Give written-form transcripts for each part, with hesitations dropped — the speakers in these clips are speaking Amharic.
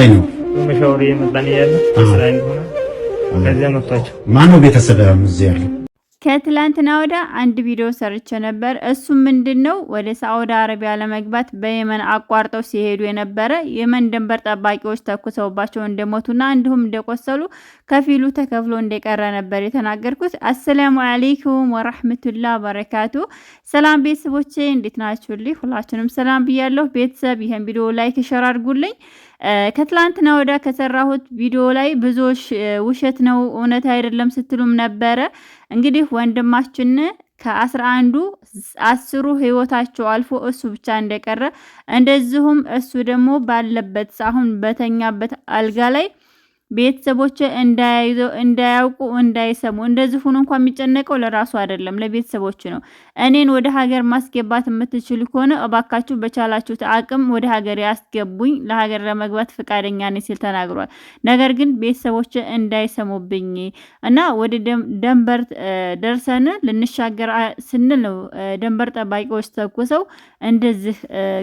ላይ ነው? መሻወር እየመጣን እያለ ስራ እንደሆነ ከዚያ መጥቷቸው ማነው ቤተሰብ እዚህ ያለው? ከትላንትና ወደ አንድ ቪዲዮ ሰርቼ ነበር። እሱም ምንድነው ወደ ሳዑዲ አረቢያ ለመግባት በየመን አቋርጠው ሲሄዱ የነበረ የመን ድንበር ጠባቂዎች ተኩሰውባቸው እንደሞቱና እንዲሁም እንደቆሰሉ ከፊሉ ተከፍሎ እንደቀረ ነበር የተናገርኩት። አሰላሙ አለይኩም ወራህመቱላሂ ወበረካቱ። ሰላም ቤተሰቦቼ እንዴት ናችሁልኝ? ሁላችሁንም ሰላም ብያለሁ። ቤተሰብ ይሄን ቪዲዮ ላይክ ሸር አድርጉልኝ። ከትላንትና ወደ ከሰራሁት ቪዲዮ ላይ ብዙዎች ውሸት ነው እውነት አይደለም ስትሉም ነበረ። እንግዲህ ወንድማችን ከ11ዱ 10ሩ ህይወታቸው አልፎ እሱ ብቻ እንደቀረ እንደዚሁም እሱ ደግሞ ባለበት አሁን በተኛበት አልጋ ላይ ቤተሰቦች እንዳያውቁ እንዳይሰሙ እንደዚህ ሆኖ እንኳን የሚጨነቀው ለራሱ አይደለም ለቤተሰቦች ነው። እኔን ወደ ሀገር ማስገባት የምትችሉ ከሆነ እባካችሁ በቻላችሁት አቅም ወደ ሀገር ያስገቡኝ፣ ለሀገር ለመግባት ፈቃደኛ ነኝ ሲል ተናግሯል። ነገር ግን ቤተሰቦች እንዳይሰሙብኝ እና ወደ ደንበር ደርሰን ልንሻገር ስንል ነው ደንበር ጠባቂዎች ተኩሰው እንደዚህ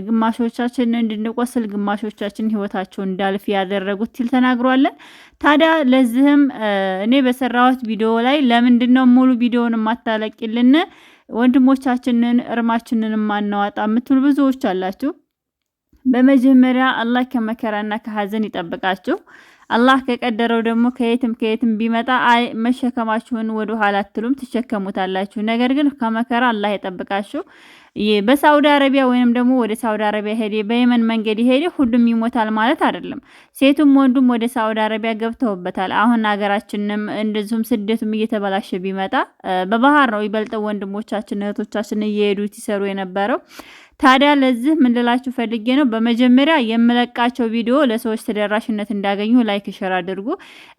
ግማሾቻችን እንድንቆስል ግማሾቻችን ህይወታቸው እንዳልፍ ያደረጉት ሲል ተናግሯል። ታዲያ ለዚህም እኔ በሰራሁት ቪዲዮ ላይ ለምንድነው ሙሉ ቪዲዮውን ማታለቅልን ወንድሞቻችንን እርማችንን ማናወጣ የምትሉ ብዙዎች አላችሁ። በመጀመሪያ አላህ ከመከራና ከሐዘን ይጠብቃችሁ። አላህ ከቀደረው ደግሞ ከየትም ቢመጣ መሸከማችሁን ወደ ኋላ አትሉም ትሸከሙታላችሁ። ነገር ግን ከመከራ አላህ ይጠብቃችሁ። በሳውዲ አረቢያ ወይንም ደግሞ ወደ ሳውዲ አረቢያ ሄደ በየመን መንገድ ሄደ ሁሉም ይሞታል ማለት አይደለም። ሴቱም ወንዱም ወደ ሳውዲ አረቢያ ገብተውበታል። አሁን ሀገራችንም እንደዚሁም ስደቱም እየተበላሸ ቢመጣ በባህር ነው ይበልጠው ወንድሞቻችን እህቶቻችን እየሄዱ ይሰሩ የነበረው። ታዲያ ለዚህ ምን ልላችሁ ፈልጌ ነው፣ በመጀመሪያ የምለቃቸው ቪዲዮ ለሰዎች ተደራሽነት እንዳገኙ ላይክ ሸር አድርጉ።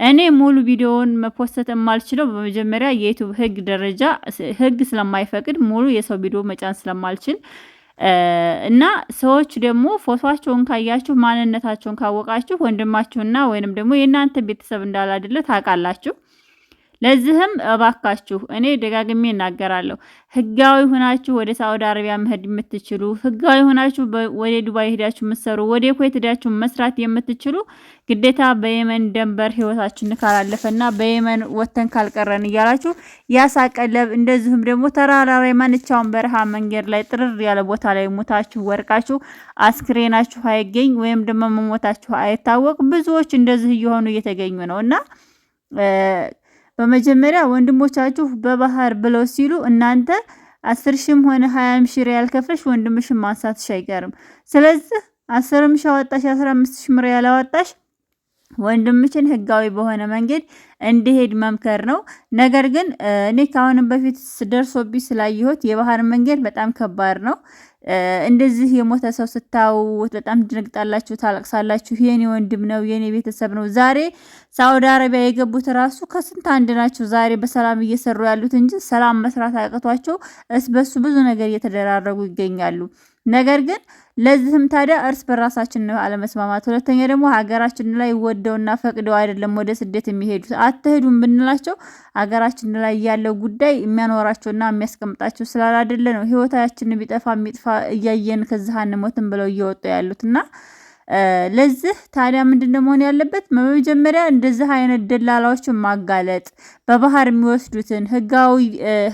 እኔ ሙሉ ቪዲዮውን መፖስት የማልችለው በመጀመሪያ የዩቲዩብ ህግ ስለማይፈቅድ ሙሉ የሰው ቪዲዮ መጫን ስለማልችል እና ሰዎች ደግሞ ፎቶአቸውን ካያችሁ ማንነታቸውን ካወቃችሁ ወንድማችሁና ወይንም ደግሞ የእናንተ ቤተሰብ እንዳላደለ ታውቃላችሁ። ለዚህም እባካችሁ እኔ ደጋግሜ እናገራለሁ፣ ህጋዊ ሆናችሁ ወደ ሳውዲ አረቢያ መሄድ የምትችሉ ህጋዊ ሆናችሁ ወደ ዱባይ ሄዳችሁ መስሩ፣ ወደ ኩዌት ሄዳችሁ መስራት የምትችሉ ግዴታ በየመን ደንበር ህይወታችን ካላለፈና በየመን ወተን ካልቀረን እያላችሁ ያሳቀለብ እንደዚሁም ደግሞ ተራራ ላይ ማንቻውን በረሃ መንገድ ላይ ጥርር ያለ ቦታ ላይ ሞታችሁ ወርቃችሁ አስክሬናችሁ አይገኝ ወይም ደግሞ መሞታችሁ አይታወቅ ብዙዎች እንደዚህ እየሆኑ እየተገኙ ነውና በመጀመሪያ ወንድሞቻችሁ በባህር ብለው ሲሉ እናንተ 10,000 ሆነ 20,000 ሪያል ከፍለሽ ወንድምሽን ማንሳትሽ አይቀርም። ስለዚህ 10,000 አወጣሽ 15,000 ሪያል አወጣሽ ወንድምችን ህጋዊ በሆነ መንገድ እንዲሄድ መምከር ነው። ነገር ግን እኔ ካሁንም በፊት ደርሶብኝ ስላየሁት የባህር መንገድ በጣም ከባድ ነው። እንደዚህ የሞተ ሰው ስታው በጣም ድንግጣላችሁ፣ ታለቅሳላችሁ። የኔ ወንድም ነው የኔ ቤተሰብ ነው። ዛሬ ሳውዲ አረቢያ የገቡት ራሱ ከስንት አንድ ናቸው። ዛሬ በሰላም እየሰሩ ያሉት እንጂ ሰላም መስራት አቅቷቸው በሱ ብዙ ነገር እየተደራረጉ ይገኛሉ። ነገር ግን ለዚህም ታዲያ እርስ በራሳችን ነው አለመስማማት። ሁለተኛ ደግሞ ሀገራችን ላይ ወደውና ፈቅደው አይደለም ወደ ስደት የሚሄዱት። አትሄዱም ብንላቸው ሀገራችን ላይ ያለው ጉዳይ የሚያኖራቸውና የሚያስቀምጣቸው ስላላደለ ነው። ህይወታችን ቢጠፋ የሚጥፋ እያየን ከዚህ አንሞትም ብለው እየወጡ ያሉትና ለዚህ ታዲያ ምንድነው መሆን ያለበት? በመጀመሪያ እንደዚህ አይነት ደላላዎችን ማጋለጥ፣ በባህር የሚወስዱትን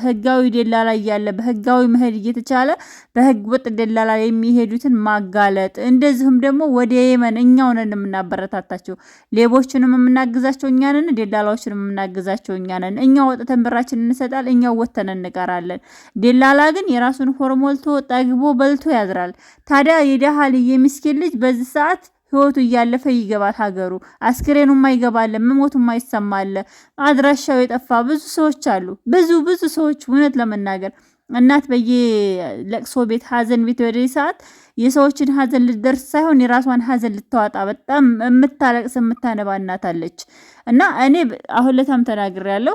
ህጋዊ ደላላ እያለ በህጋዊ መሄድ እየተቻለ በህገ ወጥ ደላላ የሚሄዱትን ማጋለጥ፣ እንደዚሁም ደግሞ ወደ የመን እኛው ነን የምናበረታታቸው፣ ሌቦችንም የምናግዛቸው እኛ ነን፣ ደላላዎችንም የምናግዛቸው እኛ ነን። እኛው ወጥተን ብራችንን እንሰጣል፣ እኛው ወጥተን እንቀራለን። ደላላ ግን የራሱን ሆር ሞልቶ ጠግቦ በልቶ ያድራል። ታዲያ የደሃ ልጅ የሚስኪን ልጅ በዚህ ሰዓት ህይወቱ እያለፈ ይገባል ሀገሩ። አስክሬኑ ማይገባለ መሞቱ ማይሰማለ አድራሻው የጠፋ ብዙ ሰዎች አሉ። ብዙ ሰዎች እውነት ለመናገር እናት በየለቅሶ ቤት ሀዘን ቤት ወደ ሰዓት የሰዎችን ሀዘን ልትደርስ ሳይሆን የራሷን ሀዘን ልታወጣ በጣም የምታለቅስ የምታነባ እናት አለች። እና እኔ አሁን ለታም ተናግሬያለሁ።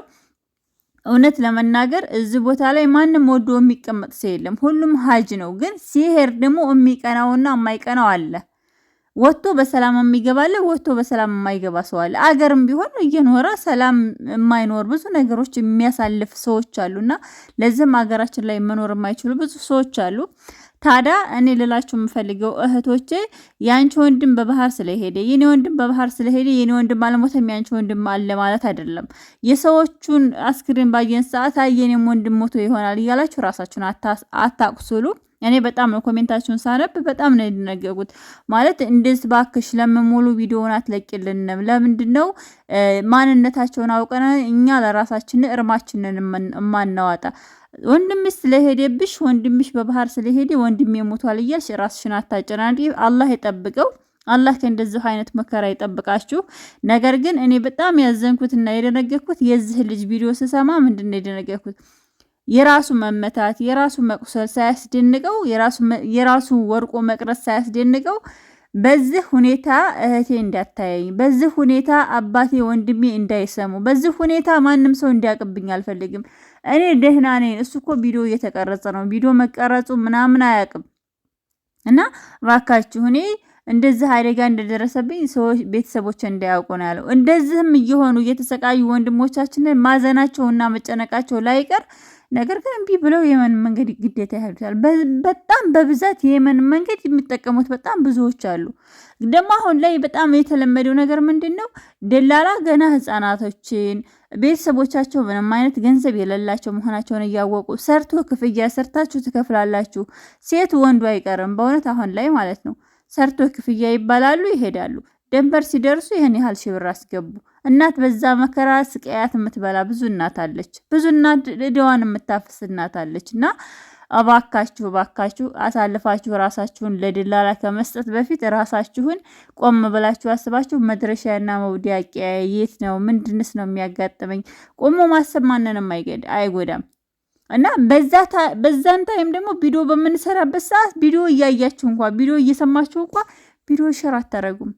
እውነት ለመናገር እዚህ ቦታ ላይ ማንም ወዶ የሚቀመጥ ሰው የለም። ሁሉም ሀጅ ነው። ግን ሲሄድ ደግሞ የሚቀናውና የማይቀናው አለ። ወጥቶ በሰላም የሚገባለ ወጥቶ በሰላም የማይገባ ሰው አለ። አገርም ቢሆን እየኖረ ሰላም የማይኖር ብዙ ነገሮች የሚያሳልፍ ሰዎች አሉና ለዚህም አገራችን ላይ መኖር የማይችሉ ብዙ ሰዎች አሉ። ታዲያ እኔ ልላችሁ የምፈልገው እህቶቼ ያንቺ ወንድም በባህር ስለሄደ የኔ ወንድም በባህር ስለሄደ የኔ ወንድም አለሞተም ያንቺ ወንድም አለ ማለት አይደለም። የሰዎቹን አስክሬን ባየን ሰዓት የኔም ወንድም ሞቶ ይሆናል እያላችሁ ራሳችሁን አታቁስሉ። እኔ በጣም ነው ኮሜንታችሁን ሳነብ በጣም ነው የደነገጥኩት። ማለት እንደዚህ ባክሽ ለምን ሙሉ ቪዲዮውን አትለቂልንም? ለምንድነው ማንነታቸውን አውቀን እኛ ለራሳችን እርማችንን ማናዋጣ? ወንድምሽ ስለሄደብሽ ወንድምሽ በባህር ስለሄደ ወንድሜ ሞቷል እያልሽ ራስሽን አታጨናንቂ። አላህ ይጠብቀው። አላህ ከእንደዚህ አይነት መከራ ይጠብቃችሁ። ነገር ግን እኔ በጣም ያዘንኩትና የደነገጥኩት የዚህ ልጅ ቪዲዮ ስሰማ ምንድነው የደነገጥኩት? የራሱ መመታት የራሱ መቁሰል ሳያስደንቀው የራሱ ወርቆ መቅረት ሳያስደንቀው በዚህ ሁኔታ እህቴ እንዳታየኝ፣ በዚህ ሁኔታ አባቴ ወንድሜ እንዳይሰሙ፣ በዚህ ሁኔታ ማንም ሰው እንዲያቅብኝ አልፈልግም። እኔ ደህና ነኝ። እሱ እኮ ቪዲዮ እየተቀረጸ ነው። ቪዲዮ መቀረጹ ምናምን አያውቅም። እና እባካችሁ እኔ እንደዚህ አደጋ እንደደረሰብኝ ሰዎች ቤተሰቦች እንዳያውቁ ነው ያለው። እንደዚህም እየሆኑ እየተሰቃዩ ወንድሞቻችንን ማዘናቸውና መጨነቃቸው ላይቀር ነገር ግን እምቢ ብለው የመን መንገድ ግዴታ ያህሉታል። በጣም በብዛት የመን መንገድ የሚጠቀሙት በጣም ብዙዎች አሉ። ደግሞ አሁን ላይ በጣም የተለመደው ነገር ምንድነው? ደላላ ገና ህፃናቶችን ቤተሰቦቻቸው ምንም አይነት ገንዘብ የሌላቸው መሆናቸውን እያወቁ ሰርቶ ክፍያ ሰርታችሁ ትከፍላላችሁ። ሴት ወንዱ አይቀርም። በእውነት አሁን ላይ ማለት ነው ሰርቶ ክፍያ ይባላሉ፣ ይሄዳሉ። ደንበር ሲደርሱ ይሄን ያህል ሺህ ብር አስገቡ። እናት በዛ መከራ ስቃያት የምትበላ ብዙ እናት አለች። ብዙ እናት እዳዋን የምታፍስ እናት አለች። እና እባካችሁ አሳልፋችሁ ራሳችሁን ለደላላ ከመስጠት በፊት ራሳችሁን ቆም ብላችሁ አስባችሁ መድረሻና መውዲያቂያ የት ነው? ምንድንስ ነው የሚያጋጥመኝ? ቆሞ ማሰብ ማንንም አይጎዳም። እና በዛን ታይም ደግሞ ቪዲዮ በምንሰራበት ሰዓት ቪዲዮ እያያችሁ እንኳን ቪዲዮ እየሰማችሁ እንኳን ቪዲዮ ሼር አታረጉም።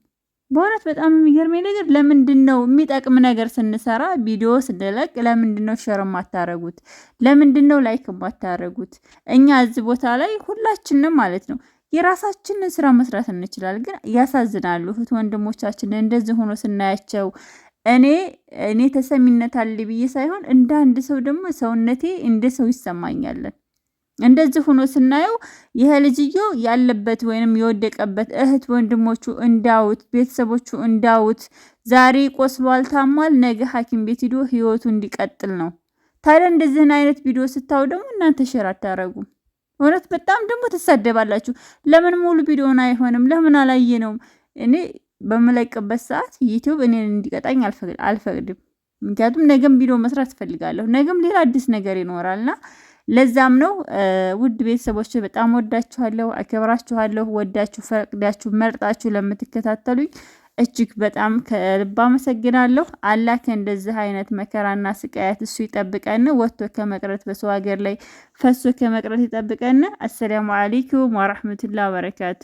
በእውነት በጣም የሚገርመኝ ነገር ለምንድነው የሚጠቅም ነገር ስንሰራ ቪዲዮ ስንለቅ ለምንድነው ሼር ማታረጉት? ለምንድነው ላይክ ማታረጉት? እኛ እዚህ ቦታ ላይ ሁላችንም ማለት ነው የራሳችንን ስራ መስራት እንችላለን። ግን ያሳዝናሉ እህት ወንድሞቻችን እንደዚህ ሆኖ ስናያቸው እኔ ተሰሚነት አለ ብዬ ሳይሆን እንደ አንድ ሰው ደግሞ ሰውነቴ እንደ ሰው ይሰማኛል። እንደዚህ ሆኖ ስናየው ይሄ ልጅዮ ያለበት ወይንም የወደቀበት እህት ወንድሞቹ እንዳውት ቤተሰቦቹ እንዳውት ዛሬ ቆስሏል፣ ታሟል፣ ነገ ሐኪም ቤት ሄዶ ህይወቱ እንዲቀጥል ነው። ታዲያ እንደዚህ አይነት ቪዲዮ ስታዩ ደግሞ እናንተ ሼር አታረጉም። እውነት በጣም ደግሞ ትሳደባላችሁ። ለምን ሙሉ ቪዲዮን አይሆንም? ለምን አላየነውም? እኔ በመለቅበት ሰዓት ዩቲዩብ እኔን እንዲቀጣኝ አልፈቅድም። ምክንያቱም ነገም ቪዲዮ መስራት እፈልጋለሁ። ነገም ሌላ አዲስ ነገር ይኖራልና ለዛም ነው ውድ ቤተሰቦች በጣም ወዳችኋለሁ፣ አከብራችኋለሁ። ወዳችሁ ፈቅዳችሁ መርጣችሁ ለምትከታተሉኝ እጅግ በጣም ከልብ አመሰግናለሁ። አላህ ከእንደዚህ አይነት መከራና ስቃያት እሱ ይጠብቀን። ወጥቶ ከመቅረት በሰው ሀገር ላይ ፈሶ ከመቅረት ይጠብቀን። አሰላሙ አለይኩም ወራህመቱላሂ ወበረካቱ።